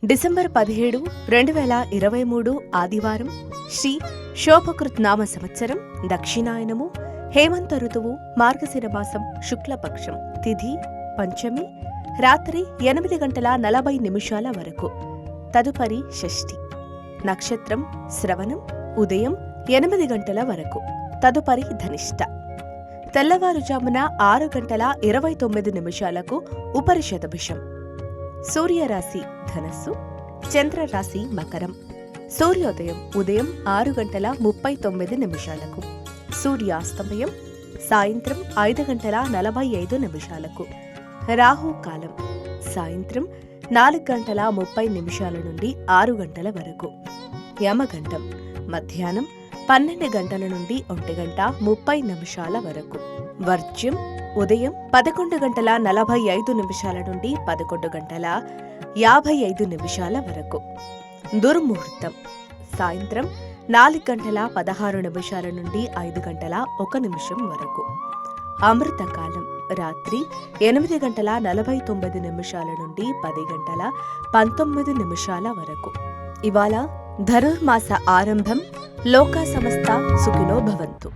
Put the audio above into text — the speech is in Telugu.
డిసెంబర్ 17, 2023 ఆదివారం. శ్రీ శోభకృత్ నామ సంవత్సరం, దక్షిణాయనము, హేమంత ఋతువు, మార్గశిర మాసం, శుక్లపక్షం, తిథి పంచమి, రాత్రి 8:40 వరకు. తదుపరి షష్ఠి. నక్షత్రం శ్రవణం, ఉదయం 8 గంటల వరకు. తదుపరి ధనిష్ట. తెల్లవారుజామున 6:29 ఉపరిషదభిషం. సూర్యరాశి ధనస్సు, చంద్రరాశి మకరం. సూర్యోదయం ఉదయం 6:39. సూర్యాస్తమయం సాయంత్రం 5:45. రాహుకాలం సాయంత్రం 4:30 నుండి 6 గంటల వరకు. యమగండం మధ్యాహ్నం 12 గంటల నుండి 1:30 వరకు. వర్జ్యం ఉదయం 11:45 నుండి 11:55 వరకు. దుర్ముహూర్తం సాయంత్రం 4:16 నుండి 5:01 వరకు. అమృతకాలం రాత్రి 8:49 నుండి 10:19 వరకు. ఇవాళ ధనుర్మాస ఆరంభం. లోకా సమస్త సుఖినో భవంతు.